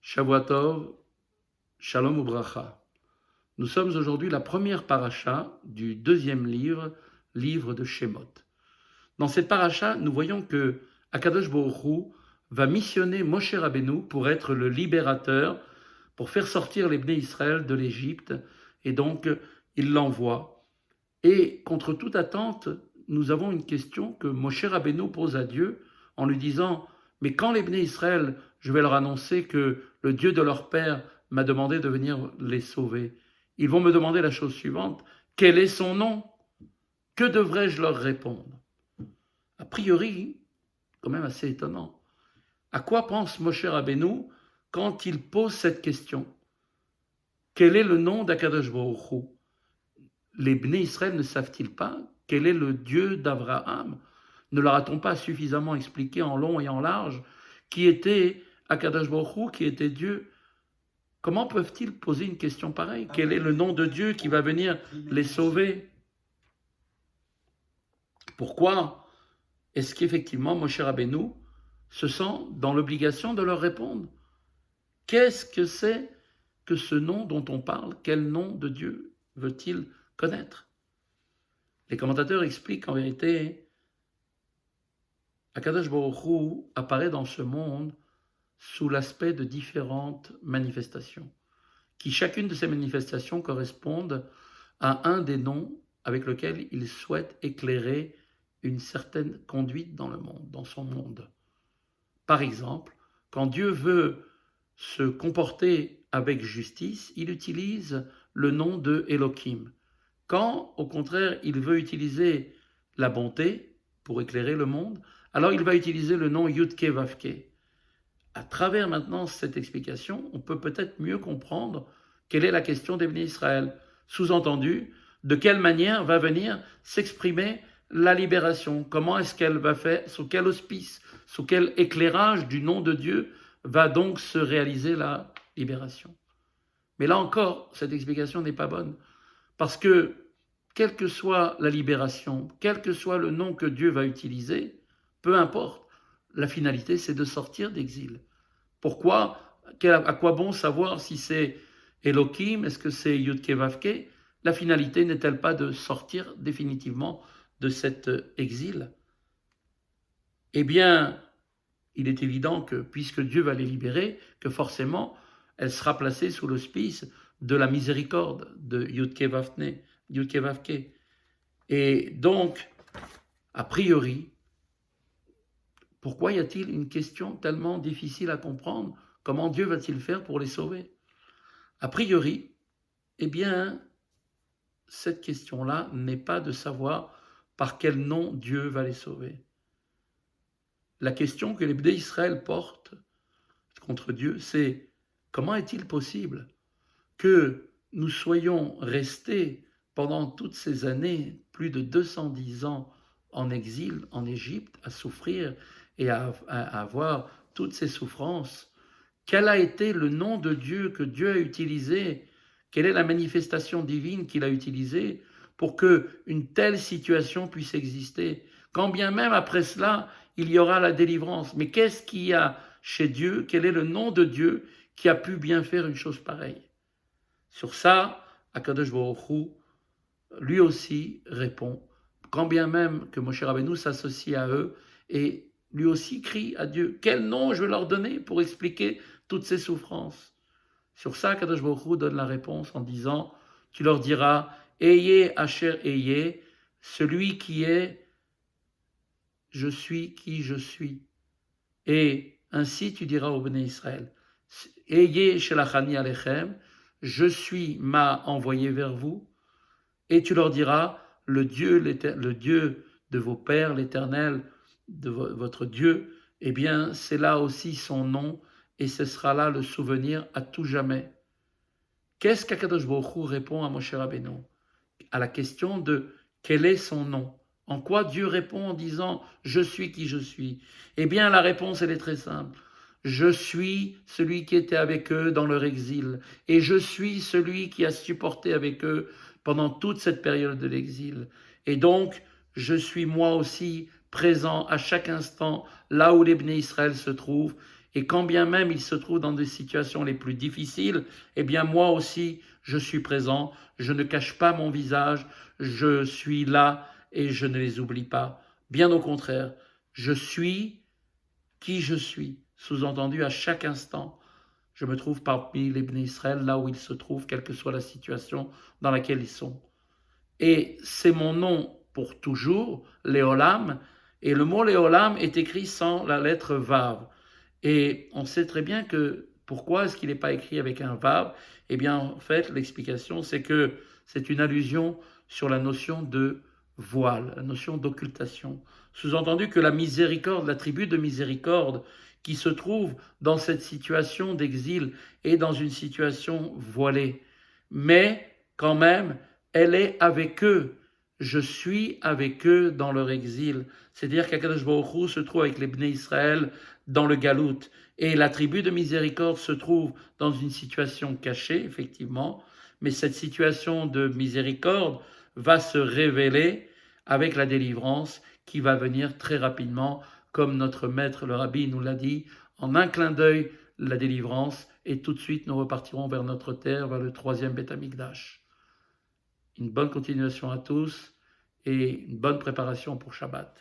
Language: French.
Shavua Tov, Shalom Ubracha. Nous sommes aujourd'hui la première paracha du deuxième livre de Shemot. Dans cette paracha, nous voyons que Akadosh Baruch Hu va missionner Moshe Rabbeinu pour être le libérateur, pour faire sortir les Bnei Israël de l'Égypte, et donc il l'envoie. Et contre toute attente, nous avons une question que Moshe Rabbeinu pose à Dieu en lui disant « Mais quand les Bnei Israël, je vais leur annoncer que le Dieu de leur père m'a demandé de venir les sauver, ils vont me demander la chose suivante, quel est son nom? Que devrais-je leur répondre ?» A priori, quand même assez étonnant. À quoi pense Moshe Rabbeinu quand il pose cette question? Quel est le nom d'Akadosh Baruch Hu? Les Bnei Israël ne savent-ils pas quel est le Dieu d'Abraham? Ne leur a-t-on pas suffisamment expliqué en long et en large qui était Akadosh Baruch Hu, qui était Dieu? Comment peuvent-ils poser une question pareille? Quel est le nom de Dieu qui va venir les sauver? Pourquoi est-ce qu'effectivement Moshe Rabbeinu se sent dans l'obligation de leur répondre? Qu'est-ce que c'est que ce nom dont on parle? Quel nom de Dieu veut-il connaître? Les commentateurs expliquent qu'en vérité, Akadosh Baruch Hu apparaît dans ce monde sous l'aspect de différentes manifestations, qui chacune de ces manifestations correspondent à un des noms avec lequel il souhaite éclairer une certaine conduite dans le monde, dans son monde. Par exemple, quand Dieu veut se comporter avec justice, il utilise le nom de Elohim. Quand, au contraire, il veut utiliser la bonté pour éclairer le monde, alors il va utiliser le nom Yudke Vavke. À travers maintenant cette explication, on peut peut-être mieux comprendre quelle est la question des Bnei Israël. Sous-entendu, de quelle manière va venir s'exprimer la libération? Comment est-ce qu'elle va faire? Sous quel auspice? Sous quel éclairage du nom de Dieu va donc se réaliser la libération? Mais là encore, cette explication n'est pas bonne. Parce que, quelle que soit la libération, quel que soit le nom que Dieu va utiliser, peu importe, la finalité, c'est de sortir d'exil. Pourquoi? À quoi bon savoir si c'est Elohim? Est-ce que c'est Yudke Vavke? La finalité n'est-elle pas de sortir définitivement de cet exil? Eh bien, il est évident que, puisque Dieu va les libérer, que forcément, elle sera placée sous l'auspice de la miséricorde de Yudke Vavke. Et donc, a priori, pourquoi y a-t-il une question tellement difficile à comprendre? Comment Dieu va-t-il faire pour les sauver? A priori, eh bien, cette question-là n'est pas de savoir par quel nom Dieu va les sauver. La question que les Bnei Israël portent contre Dieu, c'est comment est-il possible que nous soyons restés pendant toutes ces années, plus de 210 ans en exil en Égypte, à souffrir et à avoir toutes ces souffrances? Quel a été le nom de Dieu que Dieu a utilisé? Quelle est la manifestation divine qu'il a utilisée pour qu'une telle situation puisse exister? Quand bien même après cela, il y aura la délivrance. Mais qu'est-ce qu'il y a chez Dieu? Quel est le nom de Dieu qui a pu bien faire une chose pareille? Sur ça, Akadosh Baruch Hu, lui aussi, répond, quand bien même que Moshe Rabbeinu s'associe à eux, et lui aussi crie à Dieu, quel nom je vais leur donner pour expliquer toutes ces souffrances? Sur ça, Akadosh Baruch Hu donne la réponse en disant, tu leur diras, Ayez Asher Ayez, celui qui est, je suis qui je suis. Et ainsi tu diras au Bnei Israël, Ayez Shelachani Alechem, je suis m'a envoyé vers vous, et tu leur diras, le Dieu de vos pères, l'Éternel, de votre Dieu, eh bien, c'est là aussi son nom, et ce sera là le souvenir à tout jamais. Qu'est-ce qu'Akadosh Baruch Hu répond à Moshe Rabbeinu? À la question de quel est son nom? En quoi Dieu répond en disant « Je suis qui je suis » ? Eh bien, la réponse, elle est très simple. Je suis celui qui était avec eux dans leur exil, et je suis celui qui a supporté avec eux pendant toute cette période de l'exil. Et donc, je suis moi aussi présent à chaque instant là où les Bnei Israël se trouvent, Et quand bien même ils se trouvent dans des situations les plus difficiles, eh bien moi aussi, je suis présent, je ne cache pas mon visage, je suis là et je ne les oublie pas. Bien au contraire, je suis qui je suis. Sous-entendu, à chaque instant, je me trouve parmi les Bnei Israël, là où ils se trouvent, quelle que soit la situation dans laquelle ils sont. Et c'est mon nom pour toujours, Léolam, et le mot Léolam est écrit sans la lettre Vav. Et on sait très bien que pourquoi est-ce qu'il n'est pas écrit avec un Vav? Eh bien, en fait, l'explication, c'est que c'est une allusion sur la notion de voile, la notion d'occultation. Sous-entendu que la miséricorde, la tribu de miséricorde, qui se trouve dans cette situation d'exil est dans une situation voilée. Mais quand même, elle est avec eux. Je suis avec eux dans leur exil. C'est-à-dire qu'Akadosh Baruch Hu se trouve avec les Bnei Israël dans le Galout. Et la tribu de miséricorde se trouve dans une situation cachée, effectivement, mais cette situation de miséricorde va se révéler avec la délivrance qui va venir très rapidement, comme notre maître le rabbi nous l'a dit, en un clin d'œil, la délivrance, et tout de suite nous repartirons vers notre terre, vers le troisième Beth Amikdash. Une bonne continuation à tous et une bonne préparation pour Shabbat.